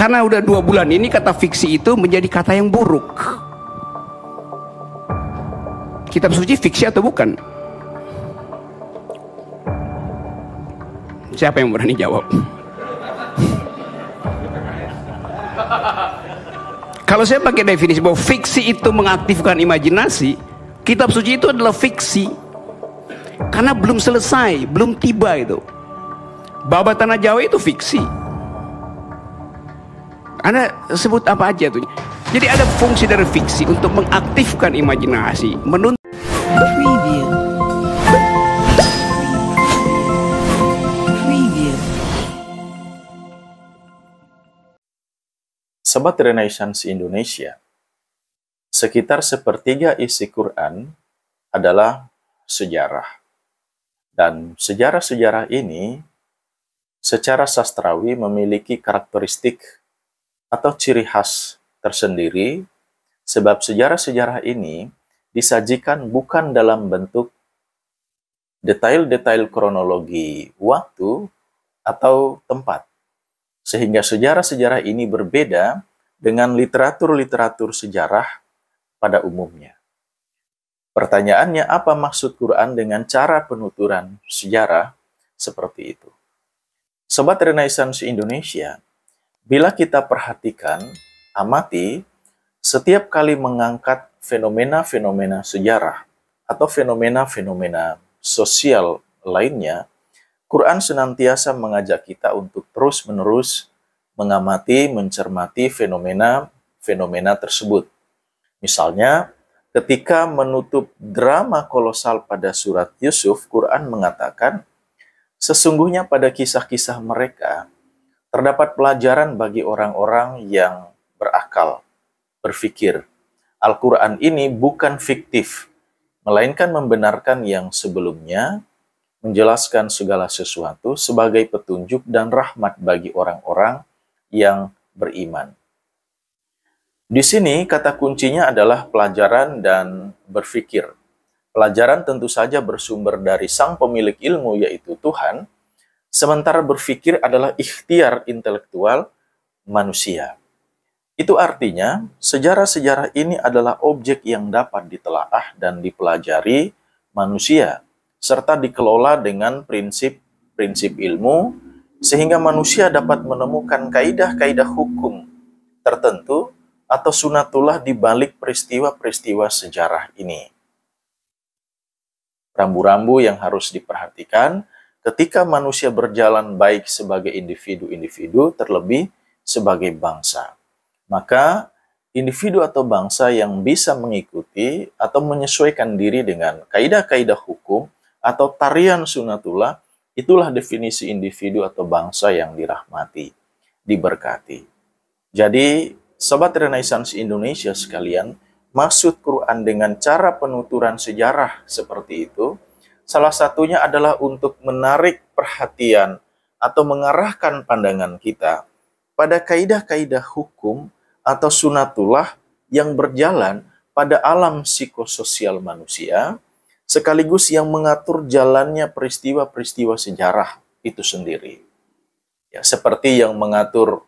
Karena udah 2 bulan ini kata fiksi itu menjadi kata yang buruk. Kitab suci fiksi atau bukan? Siapa yang berani jawab? Kalau saya pakai definisi bahwa fiksi itu mengaktifkan imajinasi, kitab suci itu adalah fiksi. Karena belum selesai, belum tiba itu. Babat Tanah Jawa itu fiksi. Anda sebut apa aja tuh. Jadi ada fungsi dari fiksi untuk mengaktifkan imajinasi, menuntut Preview. Sobat Renaissance Indonesia, sekitar sepertiga isi Quran adalah sejarah. Dan sejarah-sejarah ini secara sastrawi memiliki karakteristik atau ciri khas tersendiri, sebab sejarah-sejarah ini disajikan bukan dalam bentuk detail-detail kronologi waktu atau tempat. Sehingga sejarah-sejarah ini berbeda dengan literatur-literatur sejarah pada umumnya. Pertanyaannya, apa maksud Quran dengan cara penuturan sejarah seperti itu? Sobat Renaissance Indonesia, bila kita perhatikan, amati, setiap kali mengangkat fenomena-fenomena sejarah atau fenomena-fenomena sosial lainnya, Quran senantiasa mengajak kita untuk terus-menerus mengamati, mencermati fenomena-fenomena tersebut. Misalnya, ketika menutup drama kolosal pada surat Yusuf, Quran mengatakan, sesungguhnya pada kisah-kisah mereka, terdapat pelajaran bagi orang-orang yang berakal, berpikir. Al-Quran ini bukan fiktif, melainkan membenarkan yang sebelumnya, menjelaskan segala sesuatu sebagai petunjuk dan rahmat bagi orang-orang yang beriman. Di sini kata kuncinya adalah pelajaran dan berpikir. Pelajaran tentu saja bersumber dari sang pemilik ilmu, yaitu Tuhan, sementara berpikir adalah ikhtiar intelektual manusia. Itu artinya, sejarah-sejarah ini adalah objek yang dapat ditelaah dan dipelajari manusia, serta dikelola dengan prinsip-prinsip ilmu, sehingga manusia dapat menemukan kaidah-kaidah hukum tertentu atau sunatullah di balik peristiwa-peristiwa sejarah ini. Rambu-rambu yang harus diperhatikan ketika manusia berjalan baik sebagai individu-individu, terlebih sebagai bangsa. Maka individu atau bangsa yang bisa mengikuti atau menyesuaikan diri dengan kaidah-kaidah hukum atau tarian sunatullah, itulah definisi individu atau bangsa yang dirahmati, diberkati. Jadi, Sobat Renaissance Indonesia sekalian, maksud Quran dengan cara penuturan sejarah seperti itu, salah satunya adalah untuk menarik perhatian atau mengarahkan pandangan kita pada kaidah-kaidah hukum atau sunatullah yang berjalan pada alam psikososial manusia, sekaligus yang mengatur jalannya peristiwa-peristiwa sejarah itu sendiri. Ya, seperti yang mengatur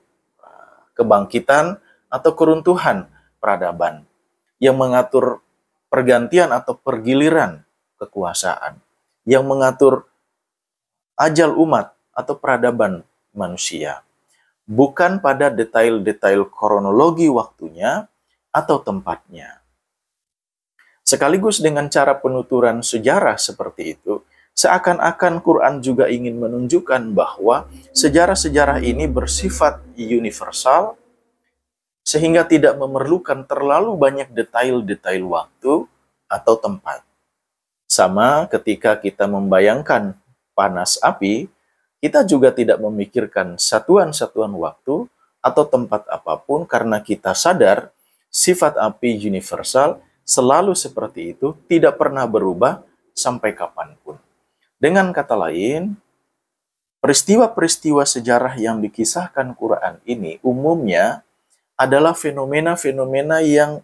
kebangkitan atau keruntuhan peradaban, yang mengatur pergantian atau pergiliran kekuasaan, yang mengatur ajal umat atau peradaban manusia, bukan pada detail-detail kronologi waktunya atau tempatnya. Sekaligus dengan cara penuturan sejarah seperti itu, seakan-akan Quran juga ingin menunjukkan bahwa sejarah-sejarah ini bersifat universal, sehingga tidak memerlukan terlalu banyak detail-detail waktu atau tempat. Sama ketika kita membayangkan panas api, kita juga tidak memikirkan satuan-satuan waktu atau tempat apapun karena kita sadar sifat api universal selalu seperti itu, tidak pernah berubah sampai kapanpun. Dengan kata lain, peristiwa-peristiwa sejarah yang dikisahkan Quran ini umumnya adalah fenomena-fenomena yang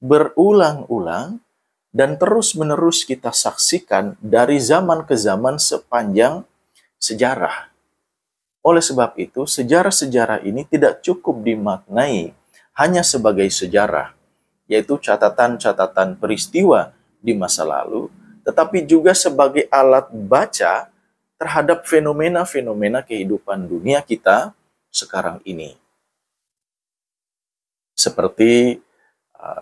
berulang-ulang dan terus-menerus kita saksikan dari zaman ke zaman sepanjang sejarah. Oleh sebab itu, sejarah-sejarah ini tidak cukup dimaknai hanya sebagai sejarah, yaitu catatan-catatan peristiwa di masa lalu, tetapi juga sebagai alat baca terhadap fenomena-fenomena kehidupan dunia kita sekarang ini. Seperti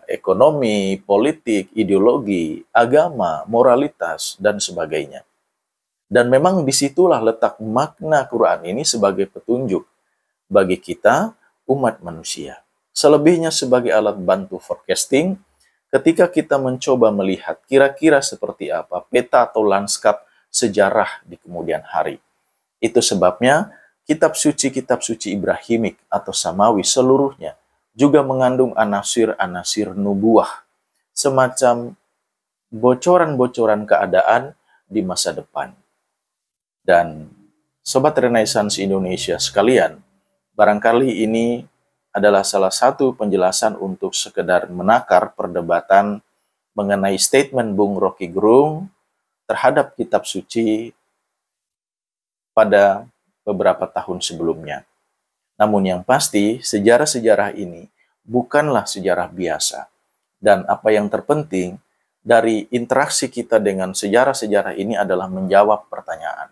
ekonomi, politik, ideologi, agama, moralitas, dan sebagainya. Dan memang disitulah letak makna Quran ini sebagai petunjuk bagi kita, umat manusia. Selebihnya sebagai alat bantu forecasting, ketika kita mencoba melihat kira-kira seperti apa peta atau lanskap sejarah di kemudian hari. Itu sebabnya kitab suci Ibrahimik atau Samawi seluruhnya juga mengandung anasir-anasir nubuah, semacam bocoran-bocoran keadaan di masa depan. Dan Sobat Renaissance Indonesia sekalian, barangkali ini adalah salah satu penjelasan untuk sekedar menakar perdebatan mengenai statement Bung Rocky Gerung terhadap kitab suci pada beberapa tahun sebelumnya. Namun yang pasti, sejarah-sejarah ini bukanlah sejarah biasa. Dan apa yang terpenting dari interaksi kita dengan sejarah-sejarah ini adalah menjawab pertanyaan.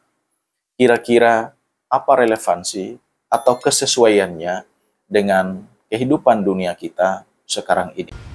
Kira-kira apa relevansi atau kesesuaiannya dengan kehidupan dunia kita sekarang ini?